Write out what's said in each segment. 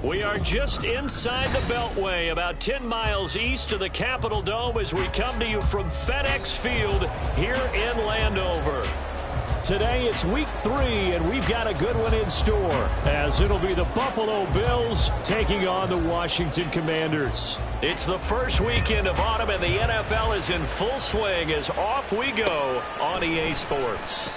We are just inside the Beltway, about 10 miles east of the Capitol Dome as we come to you from FedEx Field here in Landover. Today it's week 3, and we've got a good one in store, as it'll be the Buffalo Bills taking on the Washington Commanders. It's the first weekend of autumn, and the NFL is in full swing as off we go on EA Sports.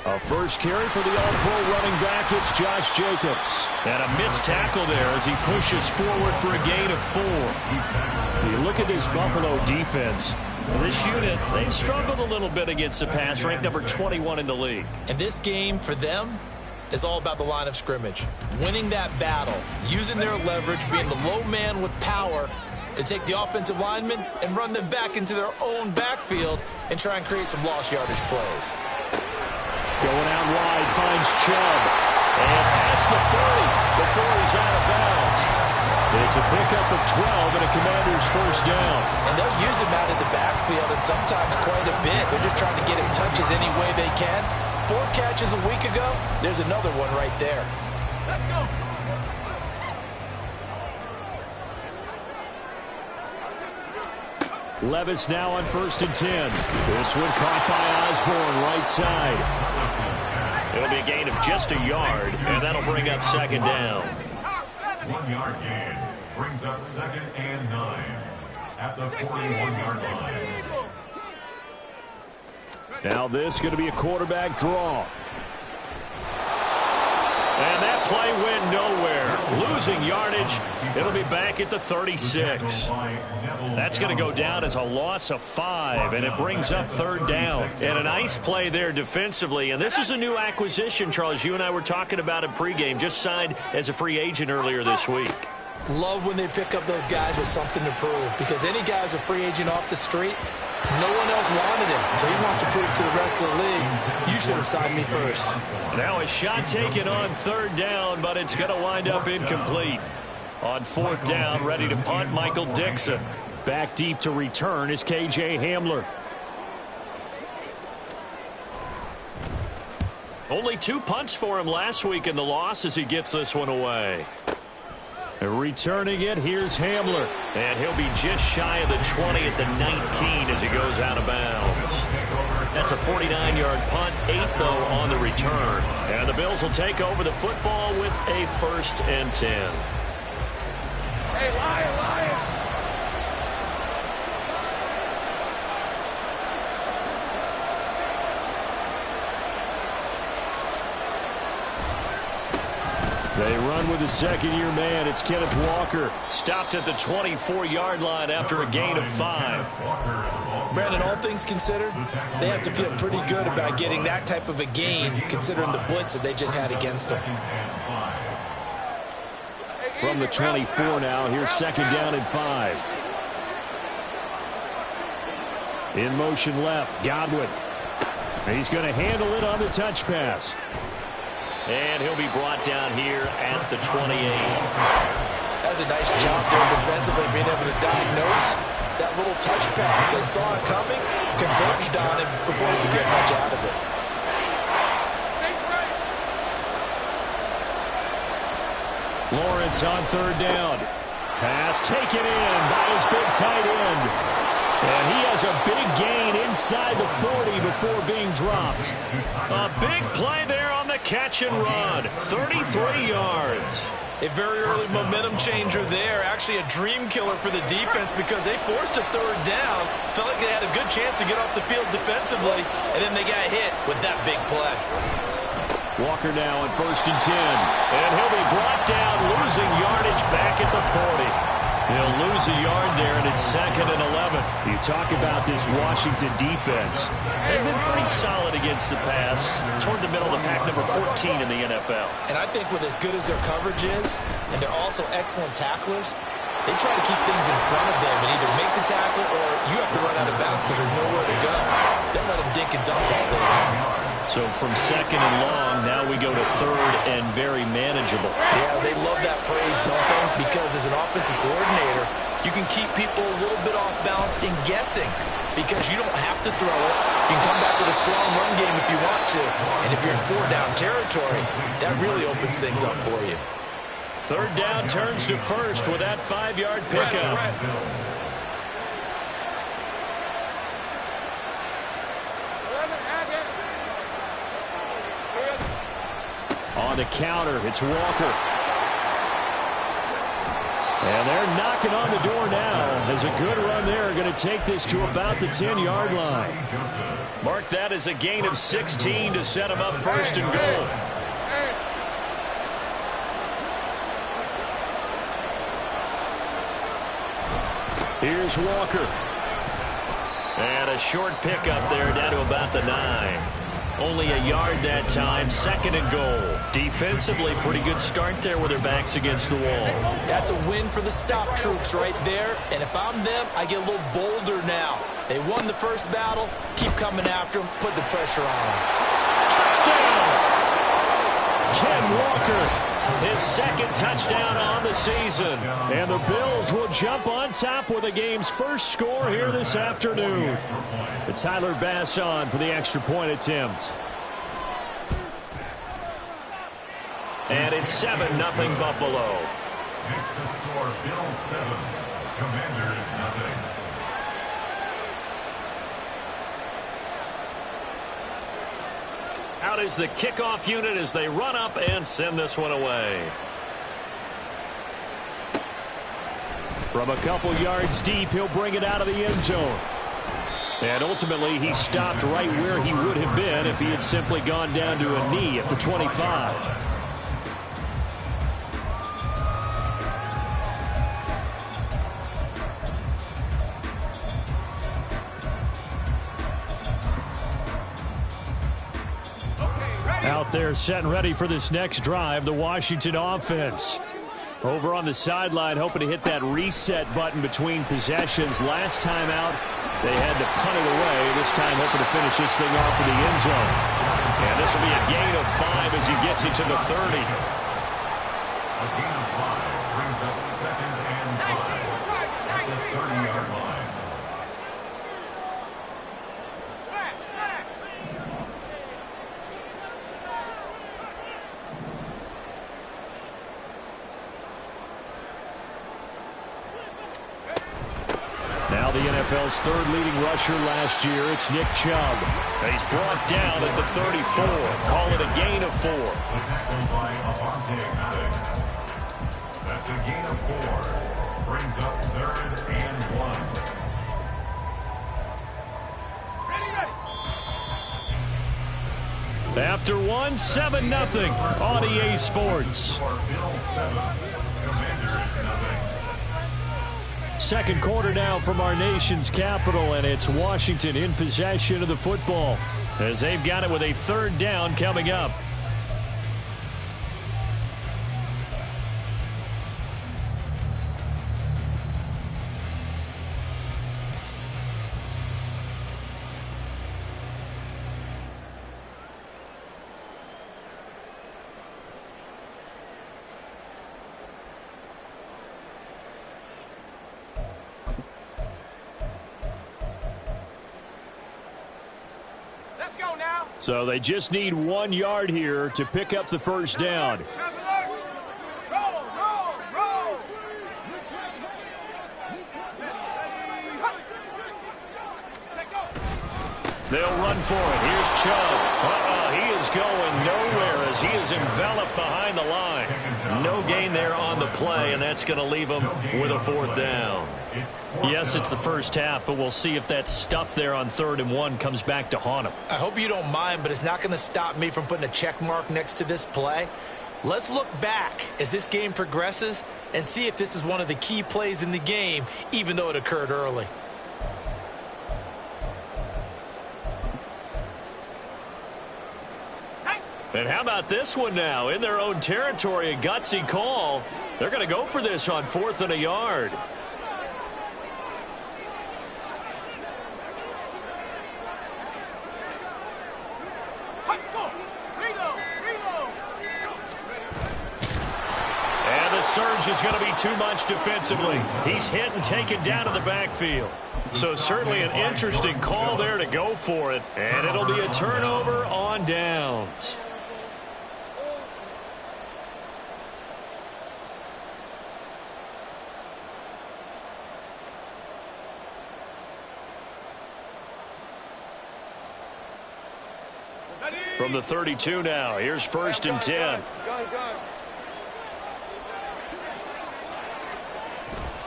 A first carry for the All-Pro running back, it's Josh Jacobs. And a missed tackle there as he pushes forward for a gain of 4. You look at this Buffalo defense. This unit, they've struggled a little bit against the pass, ranked number 21 in the league. And this game, for them, is all about the line of scrimmage. Winning that battle, using their leverage, being the low man with power to take the offensive linemen and run them back into their own backfield and try and create some lost yardage plays. Going out wide, finds Chubb. And past the 30 before he's out of bounds. It's a pickup of 12 and a Commander's first down. And they'll use him out of the backfield, and sometimes quite a bit. They're just trying to get him touches any way they can. 4 catches a week ago. There's another one right there. Let's go. Levis now on 1st and 10. This one caught by Osborne, right side. It'll be a gain of just a yard, and that'll bring up 2nd down. 1-yard gain brings up 2nd and 9 at the 41-yard line. Now this is going to be a quarterback draw. And that play went nowhere. Losing yardage. It'll be back at the 36. That's going to go down as a loss of 5, and it brings up 3rd down. And a nice play there defensively. And this is a new acquisition, Charles. You and I were talking about it pregame. Just signed as a free agent earlier this week. Love when they pick up those guys with something to prove, because any guy's a free agent off the street, no one else wanted him, so he wants to prove to the rest of the league, you should have signed me first. Now a shot taken on 3rd down, but it's going to wind up incomplete. On 4th down, ready to punt, Michael Dixon. Back deep to return is K.J. Hamler. Only 2 punts for him last week in the loss as he gets this one away. Returning it, here's Hamler. And he'll be just shy of the 20 at the 19 as he goes out of bounds. That's a 49-yard punt, 8 though on the return. And the Bills will take over the football with a 1st and 10. Hey, Lion! They run with the 2nd-year man. It's Kenneth Walker. Stopped at the 24-yard line after a gain of 5. Brandon, all things considered, they have to feel pretty good about getting that type of a gain, considering the blitz that they just had against them. From the 24 now, here's 2nd down and 5. In motion left, Godwin. He's going to handle it on the touch pass. And he'll be brought down here at the 28. That's a nice job there defensively, being able to diagnose that little touch pass. They saw it coming, converged on him before he could get much out of it. Lawrence on 3rd down. Pass taken in by his big tight end. And he has a big gain inside the 40 before being dropped. A big play there on the catch and run. 33 yards. A very early momentum changer there. Actually a dream killer for the defense because they forced a 3rd down. Felt like they had a good chance to get off the field defensively. And then they got hit with that big play. Walker now on 1st and 10. And he'll be brought down, losing yardage back at the 40. He'll lose a yard there, and it's 2nd and 11. You talk about this Washington defense. They've been pretty solid against the pass. Toward the middle of the pack, number 14 in the NFL. And I think with as good as their coverage is, and they're also excellent tacklers, they try to keep things in front of them and either make the tackle or you have to run out of bounds because there's nowhere to go. They'll let them dink and dunk all day long. So from 2nd and long, now we go to 3rd and very manageable. Yeah, they love that phrase, don't they? Because as an offensive coordinator, you can keep people a little bit off balance and guessing because you don't have to throw it. You can come back with a strong run game if you want to. And if you're in 4-down territory, that really opens things up for you. 3rd down turns to 1st with that 5-yard pickup. On the counter, it's Walker. And they're knocking on the door now. As a good run there, going to take this to about the 10-yard line. Mark that as a gain of 16 to set him up 1st and goal. Here's Walker. And a short pickup there down to about the 9. Only a yard that time, 2nd and goal. Defensively, pretty good start there with their backs against the wall. That's a win for the stop troops right there. And if I'm them, I get a little bolder now. They won the first battle. Keep coming after them. Put the pressure on them. Touchdown! Ken Walker. His 2nd touchdown on the season. And the Bills will jump on top with the game's first score here this afternoon. It's Tyler Bass on for the extra point attempt. And it's 7-0 Buffalo. Next to score, Bills 7, Commanders 0. Out is the kickoff unit as they run up and send this one away. From a couple yards deep, he'll bring it out of the end zone. And ultimately, he stopped right where he would have been if he had simply gone down to a knee at the 25. Out there set and ready for this next drive, the Washington offense. Over on the sideline, hoping to hit that reset button between possessions. Last time out, they had to punt it away. This time hoping to finish this thing off in the end zone. And this will be a gain of 5 as he gets it to the 30. A gain of 5 brings up 2nd and 5 at the 30-yard line. Now the NFL's 3rd leading rusher last year, it's Nick Chubb. He's brought down at the 34. Call it a gain of 4. The tackle by Avante Maddox. That's a gain of 4. Brings up 3rd and 1. After one, 7-0 on EA Sports. For Bills 7, Commanders 0. Second quarter now from our nation's capital, and it's Washington in possession of the football as they've got it with a 3rd down coming up. So they just need 1 yard here to pick up the first down. They'll run for it. Here's Chubb. He is going nowhere as he is enveloped behind the line. No gain there on the play, and that's going to leave him with a 4th down. Yes, it's the first half, but we'll see if that stuff there on 3rd and 1 comes back to haunt him. I hope you don't mind, but it's not going to stop me from putting a check mark next to this play. Let's look back as this game progresses and see if this is one of the key plays in the game, even though it occurred early. And how about this one now? In their own territory, a gutsy call. They're going to go for this on 4th and a yard. And the surge is going to be too much defensively. He's hit and taken down to the backfield. So certainly an interesting call there to go for it. And it'll be a turnover on downs. From the 32 now, here's 1st and 10.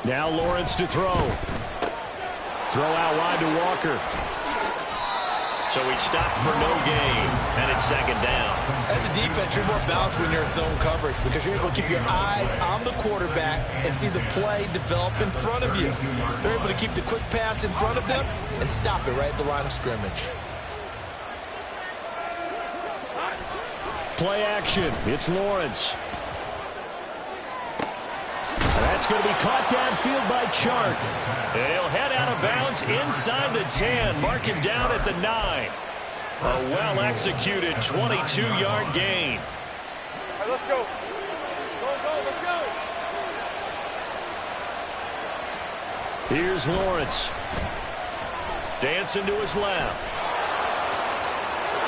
Now Lawrence to throw. Throw out wide to Walker. So he stopped for no gain, and it's 2nd down. As a defense, you're more balanced when you're in zone coverage because you're able to keep your eyes on the quarterback and see the play develop in front of you. They're able to keep the quick pass in front of them and stop it right at the line of scrimmage. Play action. It's Lawrence. That's going to be caught downfield by Chark. And he'll head out of bounds inside the 10. Mark him down at the 9. A well-executed 22-yard gain. All right, let's go. Let's go. Here's Lawrence. Dancing to his left.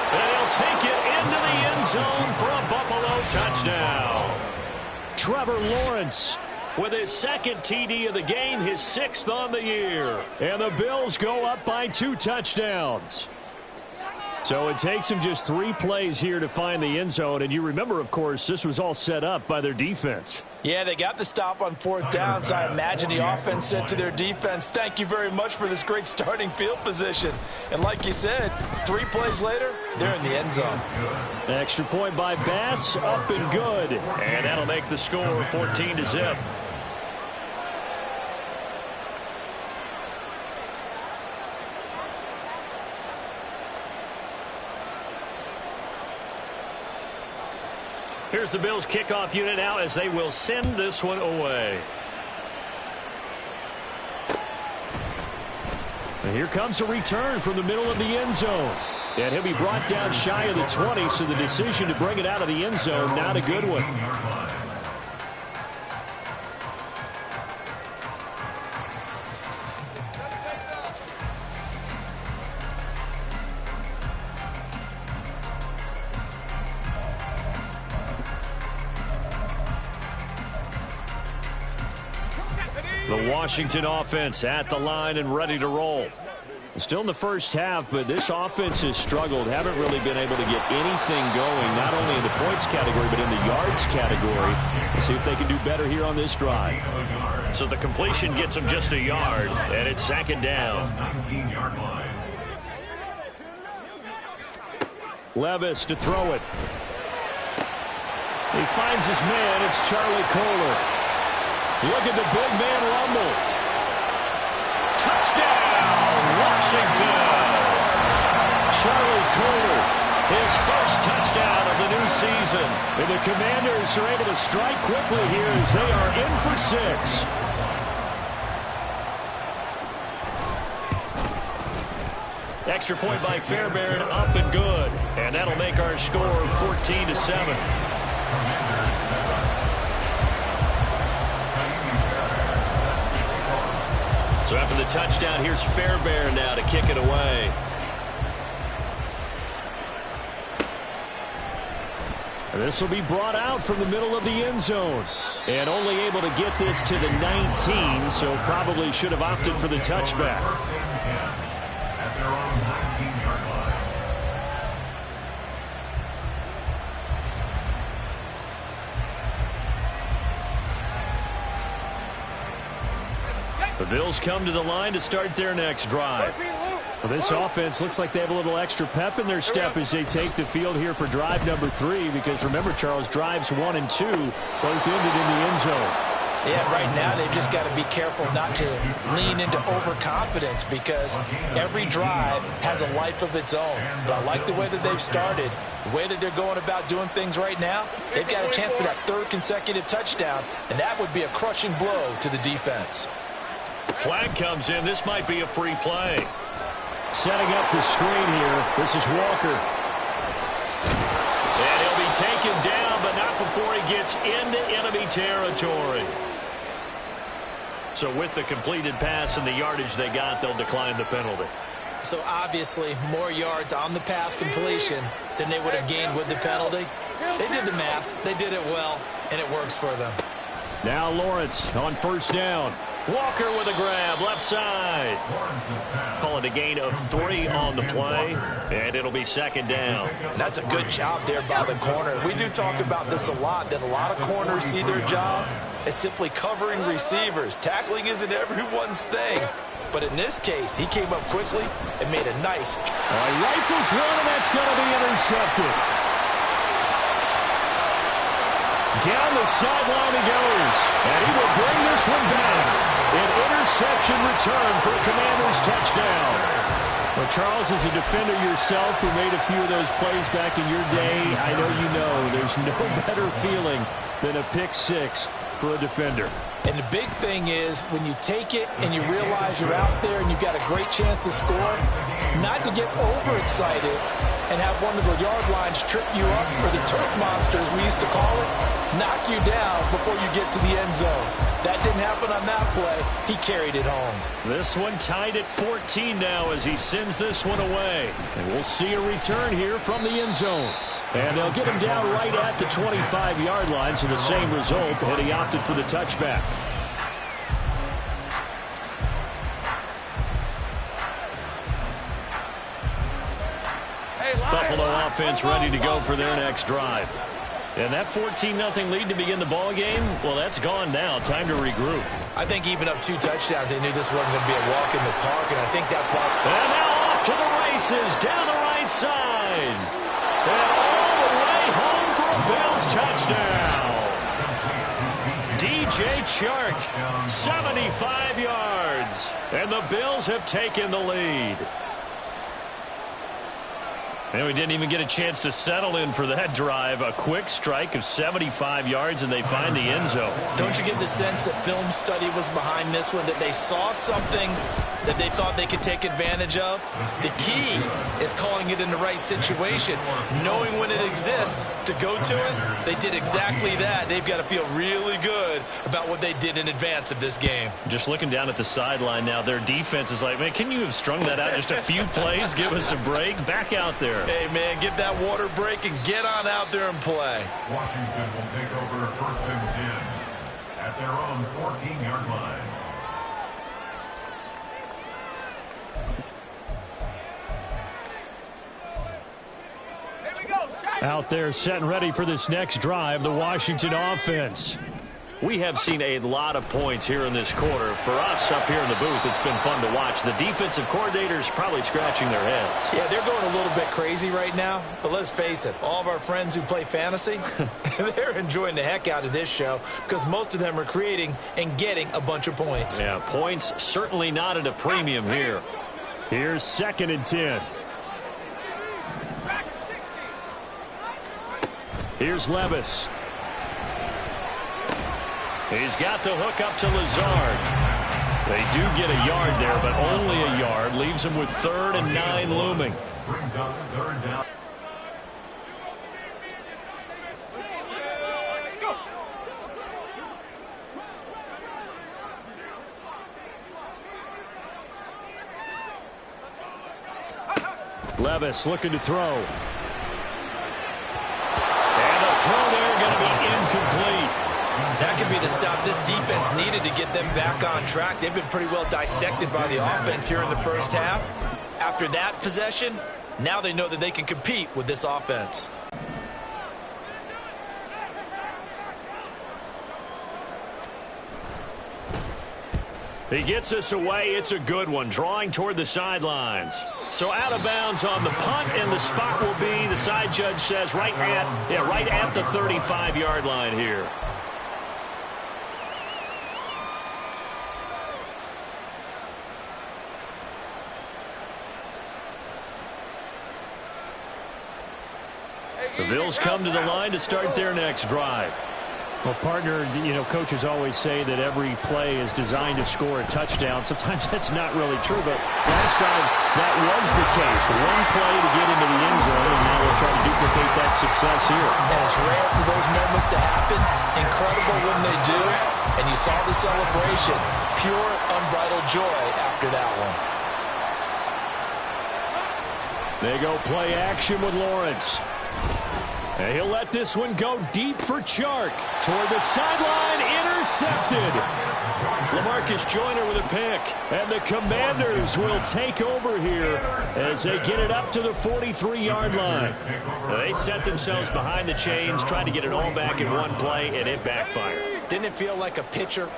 And he'll take it into the end zone for a Buffalo touchdown. Trevor Lawrence with his 2nd TD of the game, his 6th on the year. And the Bills go up by 2 touchdowns. So it takes them just 3 plays here to find the end zone. And you remember, of course, this was all set up by their defense. Yeah, they got the stop on 4th down, so I imagine the offense said to their defense, thank you very much for this great starting field position. And like you said, 3 plays later, they're in the end zone. Extra point by Bass, up and good. And that'll make the score 14-0. Here's the Bills kickoff unit now as they will send this one away. And here comes a return from the middle of the end zone. And he'll be brought down shy of the 20, so the decision to bring it out of the end zone, not a good one. The Washington offense at the line and ready to roll. Still in the first half, but this offense has struggled. Haven't really been able to get anything going, not only in the points category, but in the yards category. We'll see if they can do better here on this drive. So the completion gets them just a yard, and it's 2nd down. Levis to throw it. He finds his man. It's Charlie Kohler. Look at the big man rumble. Touchdown, Washington. Charlie Kohler, his first touchdown of the new season. And the Commanders are able to strike quickly here as they are in for 6. Extra point by Fairbairn, up and good. And that'll make our score 14-7. So after the touchdown, here's Fairbairn now to kick it away. And this will be brought out from the middle of the end zone. And only able to get this to the 19, so probably should have opted for the touchback. The Bills come to the line to start their next drive. Well, this offense looks like they have a little extra pep in their step as they take the field here for drive number 3, because remember, Charles, drives 1 and 2 both ended in the end zone. Yeah, right now they've just got to be careful not to lean into overconfidence, because every drive has a life of its own. But I like the way that they've started, the way that they're going about doing things right now. They've got a chance for that 3rd consecutive touchdown, and that would be a crushing blow to the defense. Flag comes in. This might be a free play. Setting up the screen here. This is Walker. And he'll be taken down, but not before he gets into enemy territory. So with the completed pass and the yardage they got, they'll decline the penalty. So obviously more yards on the pass completion than they would have gained with the penalty. They did the math. They did it well, and it works for them. Now Lawrence on 1st down. Walker with a grab, left side. Call it a gain of 3 on the play, and it'll be 2nd down. That's a good job there by the corner. We do talk about this a lot, that a lot of corners see their job as simply covering receivers. Tackling isn't everyone's thing. But in this case, he came up quickly and made a nice... Rifles one, and that's going to be intercepted. Down the sideline he goes, and he will bring this one back. An interception return for a Commanders touchdown. Well, Charles, as a defender yourself who made a few of those plays back in your day, I know you know there's no better feeling than a pick 6 for a defender. And the big thing is when you take it and you realize you're out there and you've got a great chance to score, not to get overexcited and have one of the yard lines trip you up, or the turf monster, as we used to call it, knock you down before you get to the end zone. That didn't happen on that play. He carried it home. This one tied at 14 now as he sends this one away. And we'll see a return here from the end zone. And they'll get him down right at the 25-yard line, so the same result, and he opted for the touchback. Buffalo offense ready to go for their next drive. And that 14-0 lead to begin the ball game, well, that's gone now. Time to regroup. I think even up 2 touchdowns, they knew this wasn't going to be a walk in the park, and I think that's why. And now off to the races, down the right side. And all the way home for a Bills touchdown. DJ Chark, 75 yards. And the Bills have taken the lead. And we didn't even get a chance to settle in for that drive. A quick strike of 75 yards, and they find the end zone. Don't you get the sense that film study was behind this one, that they saw something that they thought they could take advantage of? The key is calling it in the right situation, knowing when it exists to go to it. They did exactly that. They've got to feel really good about what they did in advance of this game. Just looking down at the sideline now, their defense is like, man, can you have strung that out just a few plays? Give us a break. Back out there. Hey, man, give that water break and get on out there and play. Washington will take over 1st and 10 at their own 14-yard line. Out there set and ready for this next drive, the Washington offense. We have seen a lot of points here in this quarter. For us up here in the booth, it's been fun to watch. The defensive coordinators probably scratching their heads. Yeah, they're going a little bit crazy right now. But let's face it, all of our friends who play fantasy, they're enjoying the heck out of this show because most of them are creating and getting a bunch of points. Yeah, points certainly not at a premium here. Here's 2nd and 10. Here's Levis. He's got the hook up to Lazard. They do get a yard there, but only a yard. Leaves him with 3rd and 9 looming. Brings up 3rd down. Levis looking to throw. And the throw there going to be incomplete. That could be the stop this defense needed to get them back on track. They've been pretty well dissected by the offense here in the first half. After that possession, now they know that they can compete with this offense. He gets us away. It's a good one, drawing toward the sidelines. So out of bounds on the punt, and the spot will be, the side judge says, right at the 35-yard line here. The Bills come to the line to start their next drive. Well, partner, coaches always say that every play is designed to score a touchdown. Sometimes that's not really true, but last time that was the case. One play to get into the end zone, and now they'll try to duplicate that success here. And it's rare for those moments to happen. Incredible when they do. And you saw the celebration. Pure, unbridled joy after that one. They go play action with Lawrence. And he'll let this one go deep for Chark. Toward the sideline, intercepted. LaMarcus Joyner with a pick. And the Commanders will take over here as they get it up to the 43-yard line. They set themselves behind the chains, trying to get it all back in one play, and it backfired. Didn't it feel like a pitcher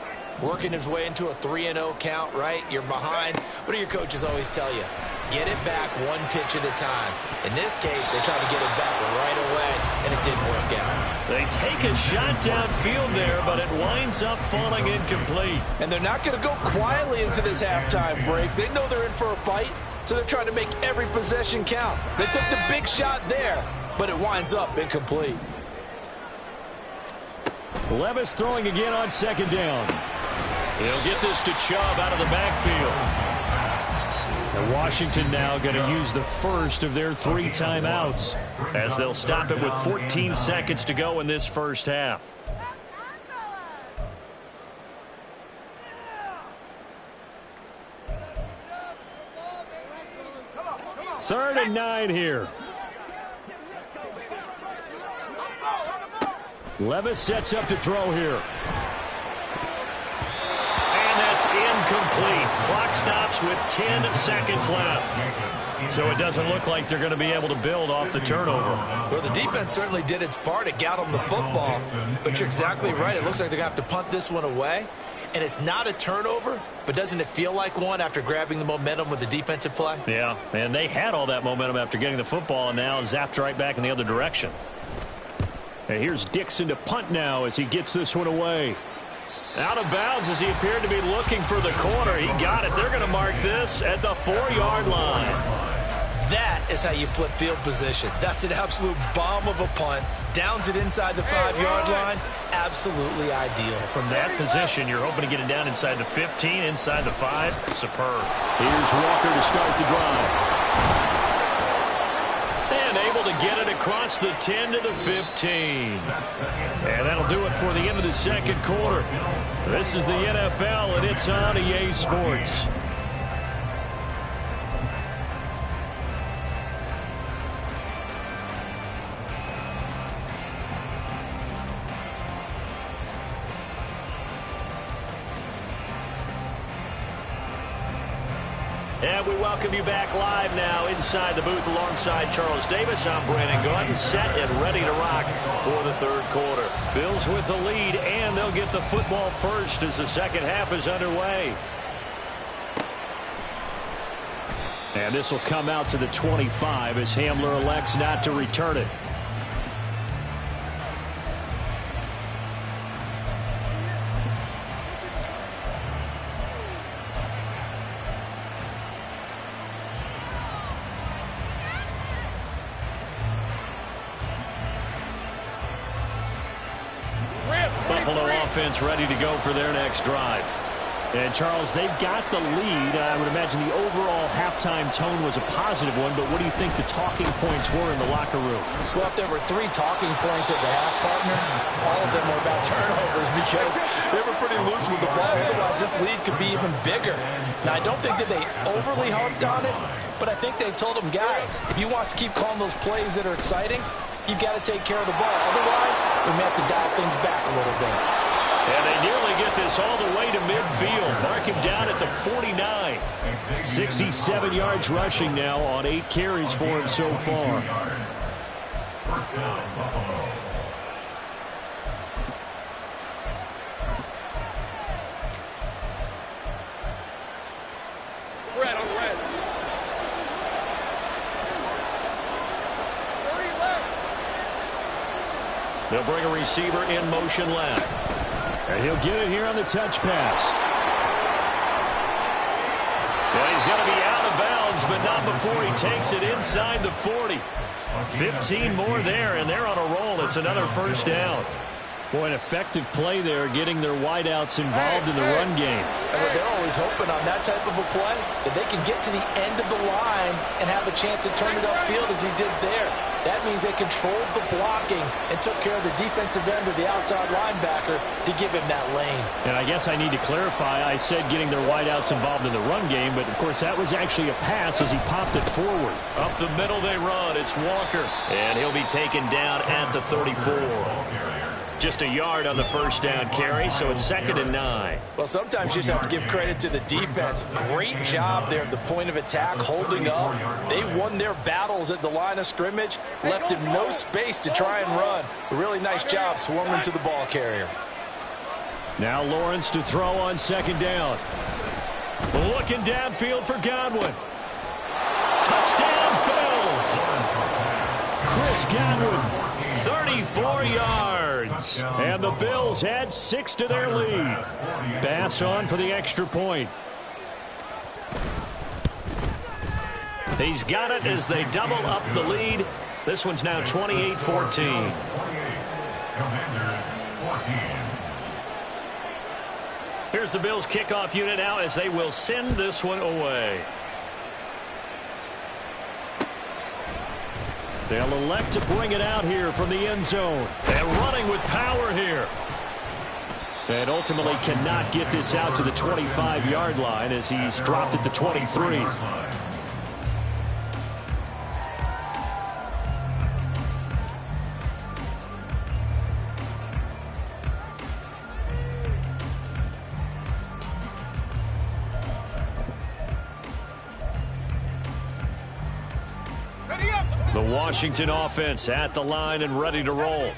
working his way into a 3-0 count, right? You're behind. What do your coaches always tell you? Get it back one pitch at a time. In this case, they tried to get it back right away, and it didn't work out. They take a shot downfield there, but it winds up falling incomplete. And they're not going to go quietly into this halftime break. They know they're in for a fight, so they're trying to make every possession count. They took the big shot there, but it winds up incomplete. Levis throwing again on second down. He'll get this to Chubb out of the backfield. And Washington now going to use the first of their 3 timeouts as they'll stop it with 14 seconds to go in this first half. Third and 9 here. Levis sets up to throw here. And that's incomplete. Clock stops with 10 seconds left. So it doesn't look like they're going to be able to build off the turnover. Well, the defense certainly did its part. It got them the football. But you're exactly right. It looks like they're going to have to punt this one away. And it's not a turnover, but doesn't it feel like one after grabbing the momentum with the defensive play? Yeah, and they had all that momentum after getting the football and now zapped right back in the other direction. And here's Dixon to punt now as he gets this one away. Out of bounds as he appeared to be looking for the corner. He got it. They're going to mark this at the 4-yard line. That is how you flip field position. That's an absolute bomb of a punt. Downs it inside the 5-yard line. Absolutely ideal. From that position, you're hoping to get it down inside the 15, inside the 5. Superb. Here's Walker to start the drive. And able to get it across the 10 to the 15. And that'll do it for the end of the second quarter. This is the NFL, and it's on EA Sports. And we welcome you back live now inside the booth alongside Charles Davis. I'm Brandon Gordon, set and ready to rock for the third quarter. Bills with the lead, and they'll get the football first as the second half is underway. And this will come out to the 25 as Hamler elects not to return it. Buffalo offense ready to go for their next drive. And, Charles, they've got the lead. I would imagine the overall halftime tone was a positive one, but what do you think the talking points were in the locker room? Well, if there were 3 talking points at the half, partner, all of them were about turnovers because they were pretty loose with the ball. Otherwise, this lead could be even bigger. Now, I don't think that they overly harped on it, but I think they told them, guys, if you want to keep calling those plays that are exciting, you've got to take care of the ball. Otherwise, we may have to dial things back a little bit. And they nearly get this all the way to midfield. Mark him down at the 49. 67 yards rushing now on 8 carries for him so far. First down, Buffalo. red, on red. 30 left. They'll bring a receiver in motion left. And he'll get it here on the touch pass. Well, he's going to be out of bounds, but not before he takes it inside the 40. 15 more there, and they're on a roll. It's another first down. Boy, an effective play there, getting their wideouts involved in the run game. And they're always hoping on that type of a play that they can get to the end of the line and have a chance to turn it upfield as he did there. That means they controlled the blocking and took care of the defensive end of the outside linebacker to give him that lane. And I guess I need to clarify, I said getting their wideouts involved in the run game, but of course that was actually a pass as he popped it forward. Up the middle they run. It's Walker. And he'll be taken down at the 34. Just a yard on the first down carry, so it's 2nd and 9. Well, sometimes you just have to give credit to the defense. Great job there at the point of attack, holding up. They won their battles at the line of scrimmage, left him no space to try and run. A really nice job swarming to the ball carrier. Now Lawrence to throw on 2nd down. Looking downfield for Godwin. Touchdown, Bills. Chris Godwin. 34 yards. And the Bills add 6 to their lead. Bass on for the extra point. He's got it as they double up the lead. This one's now 28-14. Commanders 14. Here's the Bills kickoff unit now as they will send this one away. They'll elect to bring it out here from the end zone. And running with power here. And ultimately cannot get this out to the 25-yard line as he's dropped at the 23. The Washington offense at the line and ready to roll.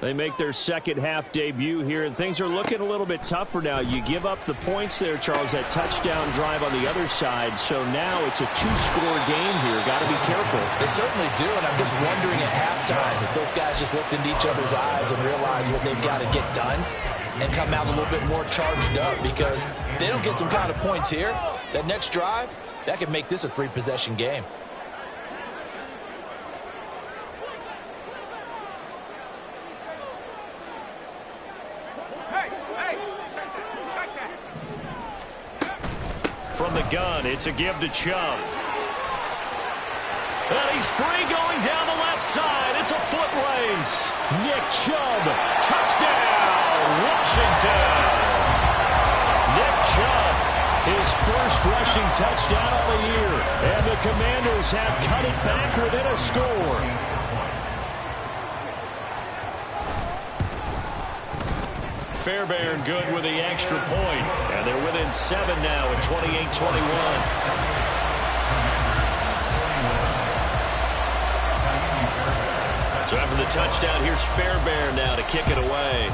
They make their second half debut here, and things are looking a little bit tougher now. You give up the points there, Charles, that touchdown drive on the other side. So now it's a 2-score game here. Got to be careful. They certainly do, and I'm just wondering at halftime if those guys just looked into each other's eyes and realized what they've got to get done and come out a little bit more charged up, because if they don't get some kind of points here, that next drive, that could make this a 3-possession game. From the gun, it's a give to Chubb. And he's free going down the left side. It's a foot race. Nick Chubb. Touchdown, Washington. Nick Chubb. His first rushing touchdown of the year. And the Commanders have cut it back within a score. Fairbairn good with the extra point. And they're within 7 now at 28-21. So after the touchdown, here's Fairbairn now to kick it away.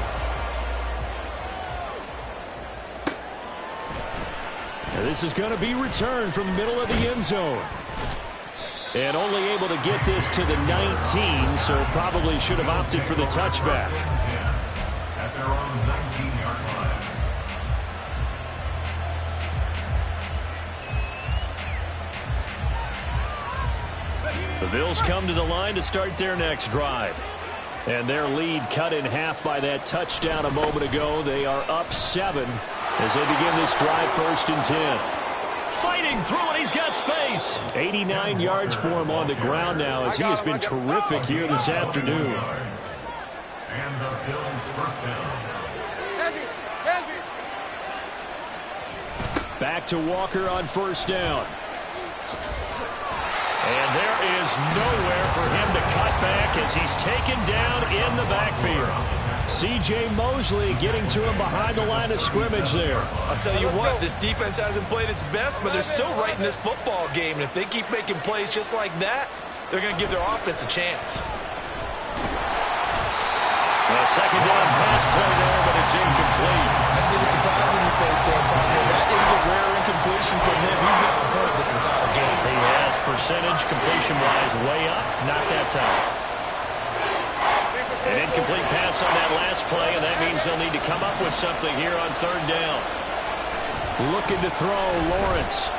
And this is going to be returned from the middle of the end zone. And only able to get this to the 19, so probably should have opted for the touchback. At their own 19-yard line. The Bills come to the line to start their next drive. And their lead cut in half by that touchdown a moment ago. They are up 7 as they begin this drive, 1st and 10. Fighting through it, he's got space. 89 yards for him on the ground now as he has been terrific here this afternoon. And the Bills first down. Back to Walker on 1st down. And there is nowhere for him to cut back as he's taken down in the backfield. C.J. Mosley getting to him behind the line of scrimmage there. I'll tell you what, this defense hasn't played its best, but they're still right in this football game. And if they keep making plays just like that, they're going to give their offense a chance. A second down pass play there, but it's incomplete. I see the surprise in your face there, partner. That is a rare incompletion from him. He's been on point percentage completion-wise way up? Not that time. An incomplete pass on that last play, and that means they'll need to come up with something here on third down. Looking to throw, Lawrence.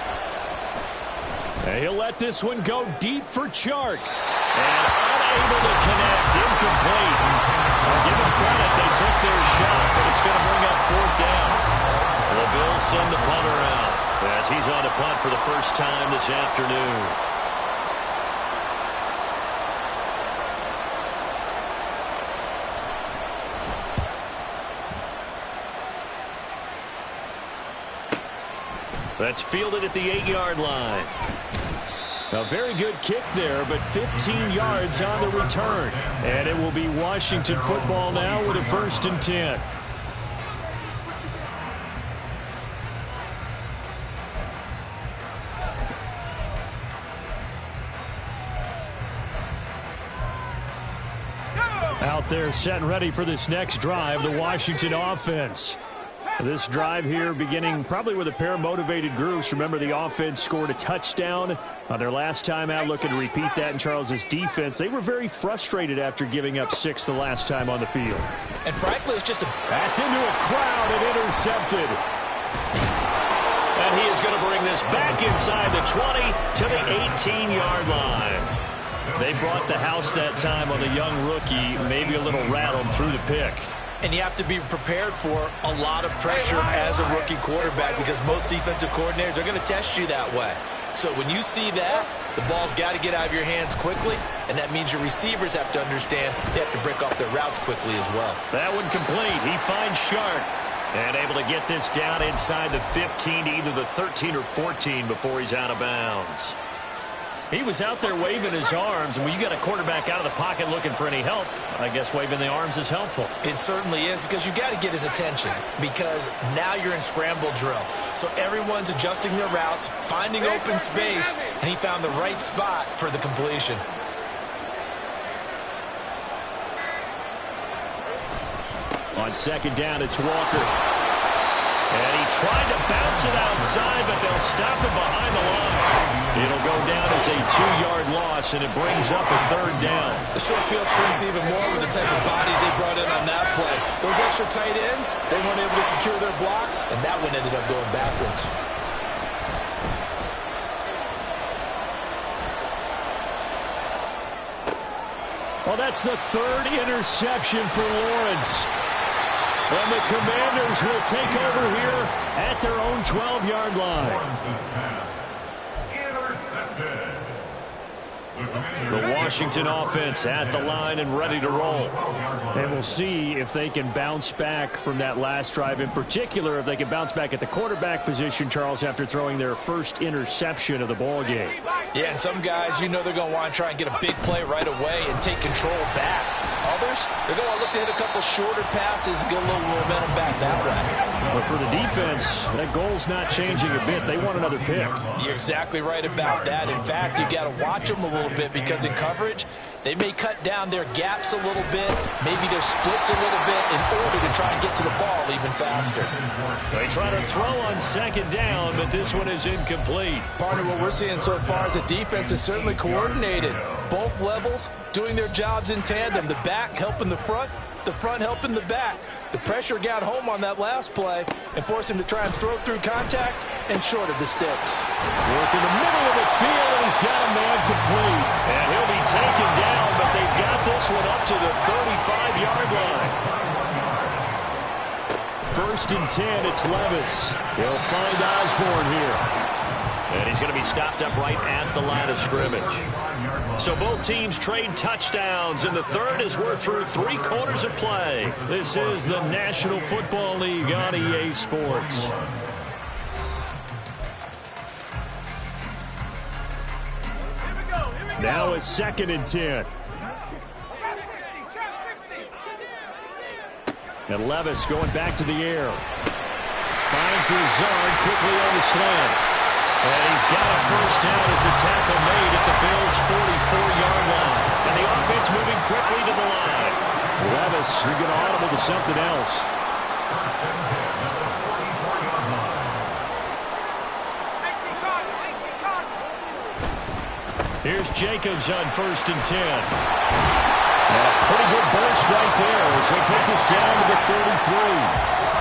And he'll let this one go deep for Chark. And unable to connect, incomplete. I'll give them credit, they took their shot, but it's going to bring up fourth down. The Bills send the punter out as he's on to punt for the first time this afternoon. That's fielded at the 8-yard line. A very good kick there, but 15 yards on the return. And it will be Washington football now with a 1st and 10. Out there set and ready for this next drive, the Washington offense. This drive here beginning probably with a pair of motivated groups. Remember, the offense scored a touchdown on their last time out, looking to repeat that in Charles's defense. They were very frustrated after giving up 6 the last time on the field. And frankly, it's just That's into a crowd and intercepted. And he is going to bring this back inside the 20 to the 18-yard line. They brought the house that time on the young rookie, maybe a little rattled through the pick. And you have to be prepared for a lot of pressure as a rookie quarterback because most defensive coordinators are going to test you that way. So when you see that, the ball's got to get out of your hands quickly, and that means your receivers have to understand they have to break off their routes quickly as well. That one complete. He finds Shark and able to get this down inside the 15 to either the 13 or 14 before he's out of bounds. He was out there waving his arms, and when you got a quarterback out of the pocket looking for any help, I guess waving the arms is helpful. It certainly is, because you got to get his attention, because now you're in scramble drill. So everyone's adjusting their routes, finding open space, and he found the right spot for the completion. On 2nd down, it's Walker. And he tried to bounce it outside, but they'll stop him behind the line. It'll go down as a 2-yard loss, and it brings up a 3rd down. The short field shrinks even more with the type of bodies they brought in on that play. Those extra tight ends, they weren't able to secure their blocks, and that one ended up going backwards. Well, that's the 3rd interception for Lawrence. And the Commanders will take over here at their own 12-yard line. Lawrence's pass intercepted. The Washington offense at the line and ready to roll. And we'll see if they can bounce back from that last drive. In particular, if they can bounce back at the quarterback position, Charles, after throwing their first interception of the ball game. Yeah, and some guys, you know they're going to want to try and get a big play right away and take control back. Others, they're going to look to hit a couple shorter passes and get a little momentum back that way. But for the defense, that goal's not changing a bit. They want another pick. You're exactly right about that. In fact, you got to watch them a little bit because in coverage, they may cut down their gaps a little bit, maybe their splits a little bit in order to try and get to the ball even faster. They try to throw on 2nd down, but this one is incomplete. Partner, what we're seeing so far is a defense is certainly coordinated. Both levels doing their jobs in tandem. The back helping the front helping the back. The pressure got home on that last play and forced him to try and throw through contact and short of the sticks. Work in the middle of the field, and he's got a man complete. And he'll be taken down, but they've got this one up to the 35-yard line. 1st and 10, it's Levis. He'll find Osborne here. And he's going to be stopped up right at the line of scrimmage. So both teams trade touchdowns, and the 3rd as we're through 3 quarters of play. This is the National Football League on EA Sports. Now it's 2nd and 10. And Levis going back to the air. Finds Lazard quickly on the slant. And he's got a first down as the tackle made at the Bills' 44-yard line. And the offense moving quickly to the line. Levis, you're going to audible to something else. Here's Jacobs on 1st and 10. And a pretty good burst right there as they take this down to the 33.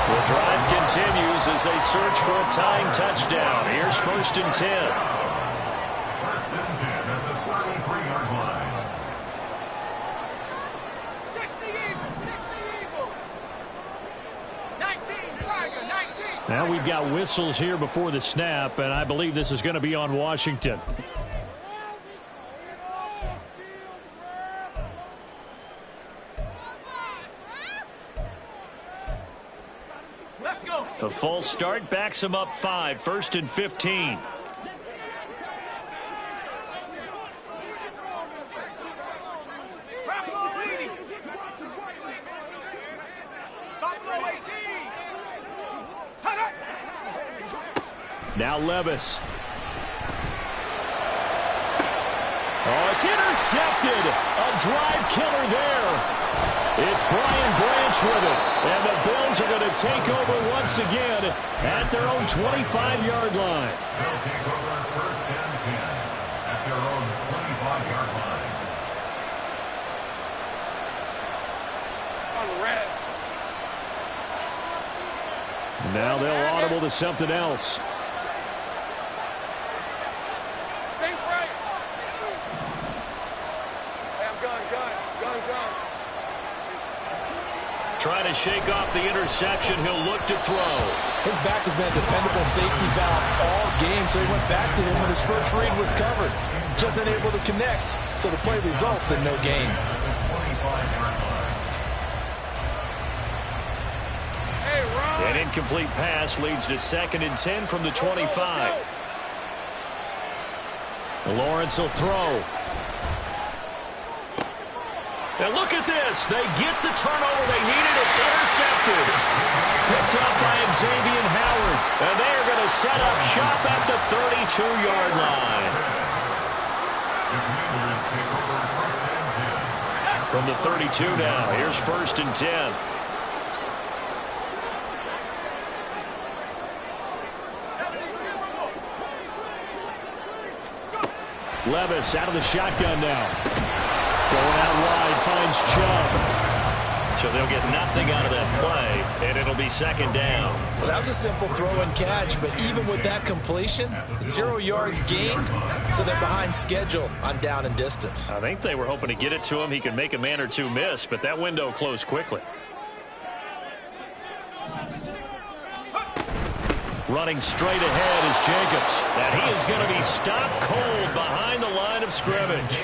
The drive continues as they search for a tying touchdown. Here's 1st and 10. 1st and 10 at the 33-yard line. 60 Eagle. 19, Tiger, 19. Now we've got whistles here before the snap, and I believe this is going to be on Washington. Let's go. The false start backs him up 5, 1st and 15. Now Levis. Oh, it's intercepted. A drive killer there. It's Brian Branch with it. And the Bills are going to take over once again at their own 25-yard line. They'll take over 1st and 10 at their own 25-yard line. On red. Now they'll audible to something else. Same right. Hey, I'm gun. Trying to shake off the interception. He'll look to throw. His back has been a dependable safety valve all game, so he went back to him when his first read was covered. Just unable to connect, so the play results in no gain. Hey, Ron. An incomplete pass leads to 2nd and 10 from the 25. Lawrence will throw. And look at this. They get the turnover they needed. It's intercepted. Picked up by Xavier Howard. And they are going to set up shop at the 32-yard line. From the 32 now. Here's 1st and 10. Levis out of the shotgun now. Going out wide, finds Chubb. So they'll get nothing out of that play, and it'll be 2nd down. Well, that was a simple throw and catch, but even with that completion, 0 yards gained, so they're behind schedule on down and distance. I think they were hoping to get it to him. He could make a man or two miss, but that window closed quickly. Running straight ahead is Jacobs. And he is going to be stopped cold behind the line of scrimmage.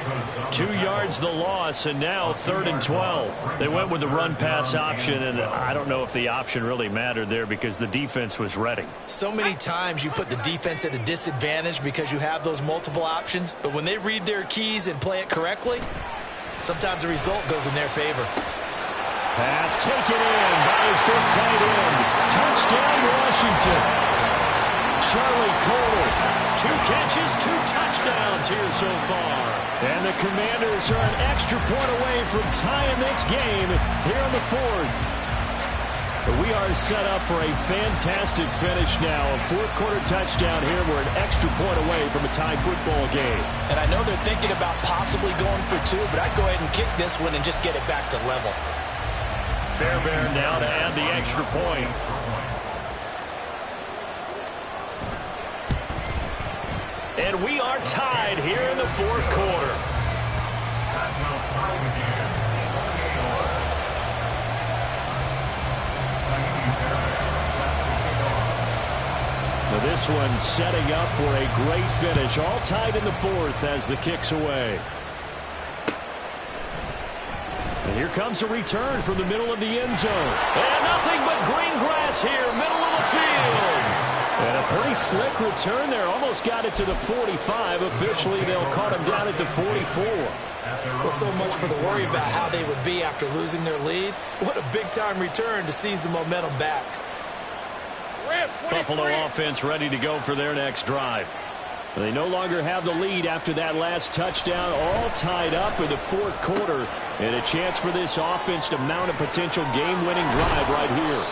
2 yards the loss, and now 3rd and 12. They went with the run-pass option, and I don't know if the option really mattered there because the defense was ready. So many times you put the defense at a disadvantage because you have those multiple options, but when they read their keys and play it correctly, sometimes the result goes in their favor. Pass taken in by his big tight end. Touchdown, Washington. Charlie Cole. 2 catches, 2 touchdowns here so far. And the Commanders are an extra point away from tying this game here in the 4th. But we are set up for a fantastic finish now. A 4th-quarter touchdown here. We're an extra point away from a tie football game. And I know they're thinking about possibly going for 2, but I'd go ahead and kick this one and just get it back to level. Fairbairn now to add the extra point. And we are tied here in the 4th quarter. Now this one setting up for a great finish. All tied in the 4th as the kick's away. And here comes a return from the middle of the end zone. And nothing but green grass here, middle of the field. And a pretty slick return there. Almost got it to the 45. Officially, they'll caught him down at the 44. Well, so much for the worry about how they would be after losing their lead. What a big-time return to seize the momentum back. Buffalo offense ready to go for their next drive. They no longer have the lead after that last touchdown. All tied up in the 4th quarter. And a chance for this offense to mount a potential game-winning drive right here.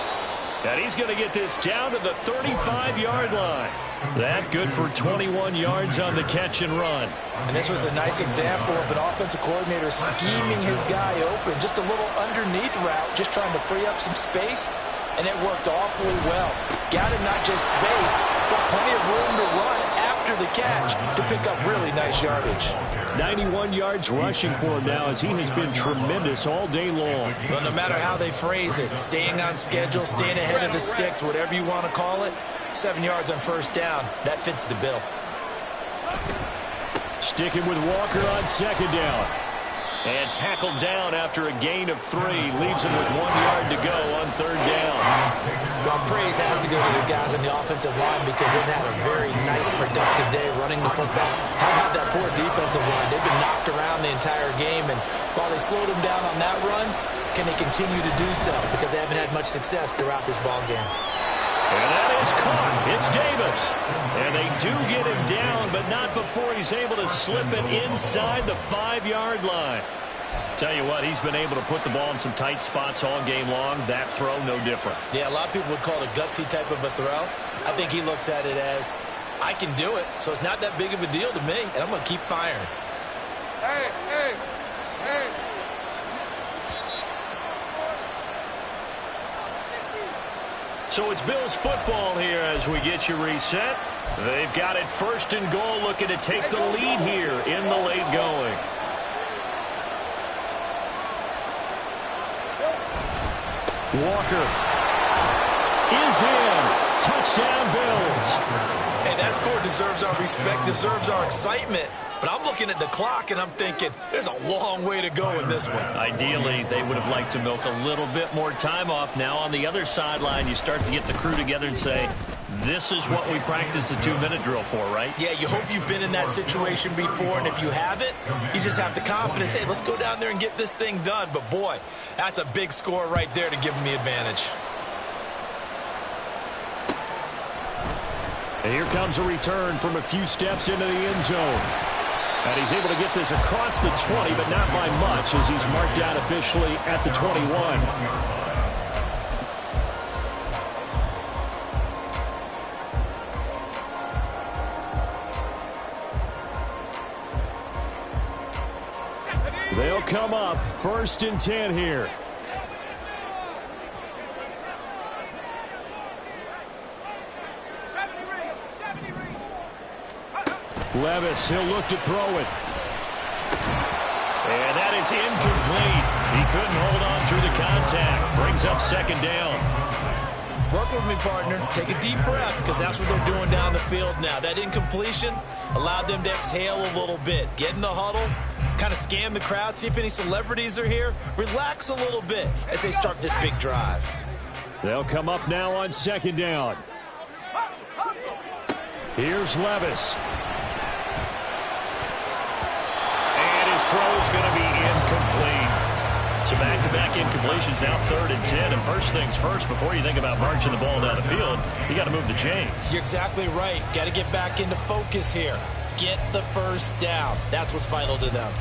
And he's going to get this down to the 35-yard line. That good for 21 yards on the catch and run. And this was a nice example of an offensive coordinator scheming his guy open. Just a little underneath route, just trying to free up some space. And it worked awfully well. Got him not just space, but plenty of room to run after the catch to pick up really nice yardage. 91 yards rushing for him now as he has been tremendous all day long. Well, no matter how they phrase it, staying on schedule, staying ahead of the sticks, whatever you want to call it, 7 yards on first down, that fits the bill. Sticking with Walker on second down. And tackled down after a gain of 3. Leaves him with 1 yard to go on third down. Well, praise has to go to the guys on the offensive line because they've had a very nice, productive day running the football. How about that poor defensive line? They've been knocked around the entire game, and while they slowed them down on that run, can they continue to do so? Because they haven't had much success throughout this ball game. And that is caught. It's Davis. And they do get him down, but not before he's able to slip it inside the 5-yard line. Tell you what, he's been able to put the ball in some tight spots all game long. That throw, no different. Yeah, a lot of people would call it a gutsy type of a throw. I think he looks at it as, I can do it, so it's not that big of a deal to me, and I'm going to keep firing. Hey, hey, hey. So it's Bills football here as we get you reset. They've got it first and goal, looking to take the lead here in the late going. Walker is in. Touchdown, Bills. Hey, that score deserves our respect, deserves our excitement. But I'm looking at the clock, and I'm thinking, there's a long way to go in this one. Ideally, they would have liked to milk a little bit more time off. Now on the other sideline, you start to get the crew together and say, this is what we practiced the 2-minute drill for, right? Yeah, you hope you've been in that situation before, and if you haven't, you just have the confidence, hey, let's go down there and get this thing done. But, boy, that's a big score right there to give them the advantage. And here comes a return from a few steps into the end zone. And he's able to get this across the 20, but not by much as he's marked down officially at the 21. They'll come up first and 10 here. Levis, he'll look to throw it. And that is incomplete. He couldn't hold on through the contact. Brings up second down. Work with me, partner. Take a deep breath, because that's what they're doing down the field now. That incompletion allowed them to exhale a little bit. Get in the huddle, kind of scan the crowd, see if any celebrities are here. Relax a little bit as they start this big drive. They'll come up now on second down. Here's Levis. Throw's going to be incomplete. So back-to-back incompletions, now 3rd and 10. And first things first, before you think about marching the ball down the field, you got to move the chains. You're exactly right. Got to get back into focus here. Get the first down. That's what's vital to them.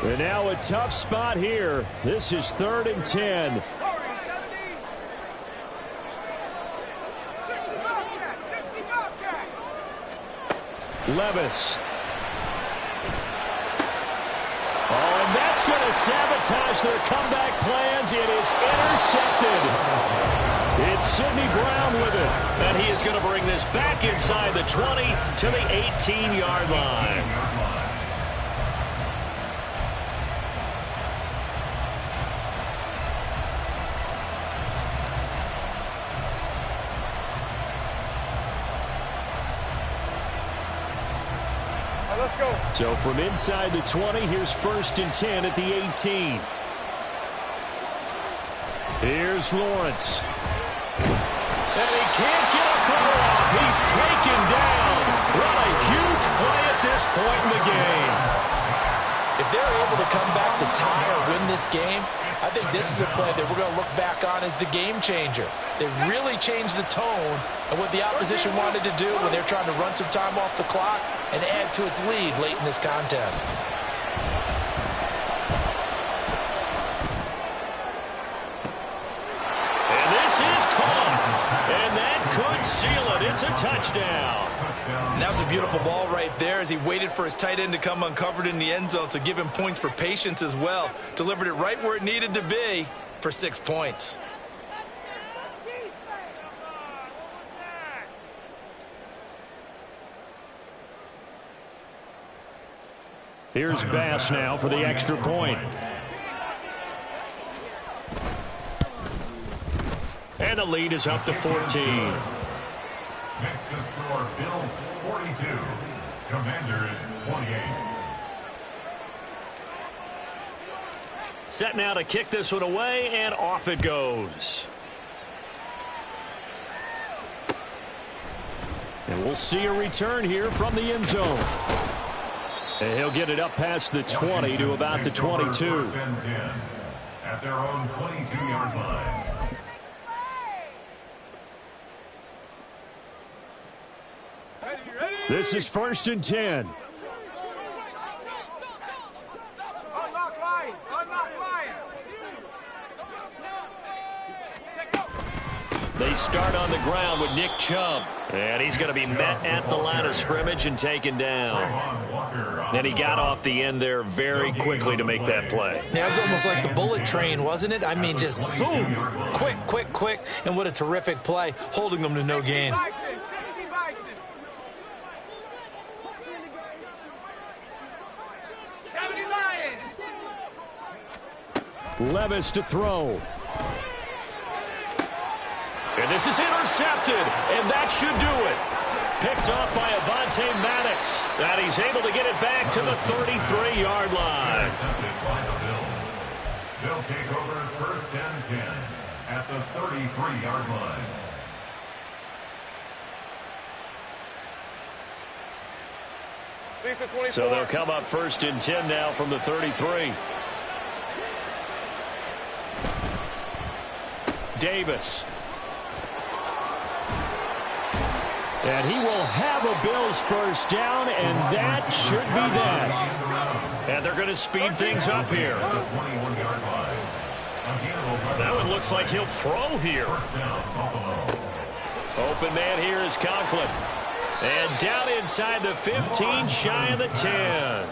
And now a tough spot here. This is 3rd and 10. Levis. Oh, and that's going to sabotage their comeback plans. It is intercepted. It's Sidney Brown with it. And he is going to bring this back inside the 20 to the 18-yard line. Let's go. So from inside the 20, here's 1st and 10 at the 18. Here's Lawrence. And he can't get a throw off. He's taken down. What a huge play at this point in the game. If they're able to come back to tie or win this game, I think this is a play that we're going to look back on as the game changer. They really changed the tone of what the opposition wanted to do when they're trying to run some time off the clock and add to its lead late in this contest. It's a touchdown. And that was a beautiful ball right there as he waited for his tight end to come uncovered in the end zone, so give him points for patience as well. Delivered it right where it needed to be for 6 points. Here's Bass now for the extra point. And the lead is up to 14. Next to score, Bills 42, Commanders 28. Set now to kick this one away, and off it goes. And we'll see a return here from the end zone. And he'll get it up past the 20 to about the 22. First and 10 at their own 22-yard line. This is 1st and 10. Unlock line. Unlock line. They start on the ground with Nick Chubb. And he's going to be met at the line of scrimmage and taken down. And he got off the end there very quickly to make that play. Yeah, it was almost like the bullet train, wasn't it? I mean, just zoom. Quick, quick, quick. And what a terrific play, holding them to no gain. Levis to throw. And this is intercepted, and that should do it. Picked off by Avonte Maddox. And he's able to get it back to the 33-yard line. Intercepted by the Bills. They'll take over 1st and 10 at the 33-yard line. So they'll come up 1st and 10 now from the 33. Davis. And he will have a Bills first down, and that should be that. And they're going to speed things up here. That one looks like he'll throw here. Open man here is Conklin. And down inside the 15, shy of the 10.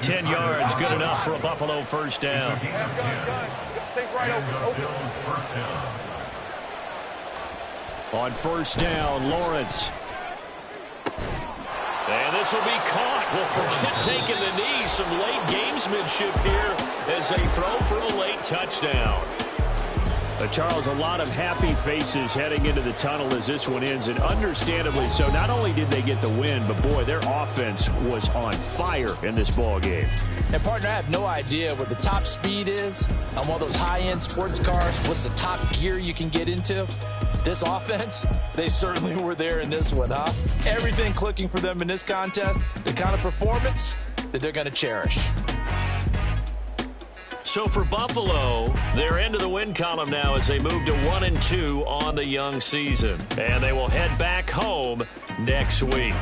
10 yards, good enough for a Buffalo first down. Take right over. On 1st down, Lawrence. And this will be caught. Well, forget taking the knee. Some late gamesmanship here as they throw for a late touchdown. Charles, a lot of happy faces heading into the tunnel as this one ends, and understandably so. Not only did they get the win, but boy, their offense was on fire in this ball game. And partner, I have no idea what the top speed is on one of those high-end sports cars. What's the top gear you can get into? This offense, they certainly were there in this one, huh? Everything clicking for them in this contest, the kind of performance that they're going to cherish. So for Buffalo, they're into the win column now as they move to 1-2 on the young season. And they will head back home next week.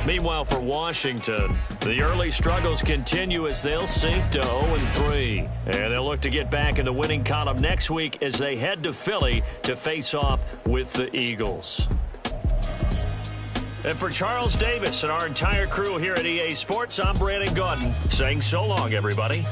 Meanwhile, for Washington, the early struggles continue as they'll sink to 0-3. And they'll look to get back in the winning column next week as they head to Philly to face off with the Eagles. And for Charles Davis and our entire crew here at EA Sports, I'm Brandon Gaudin saying so long, everybody.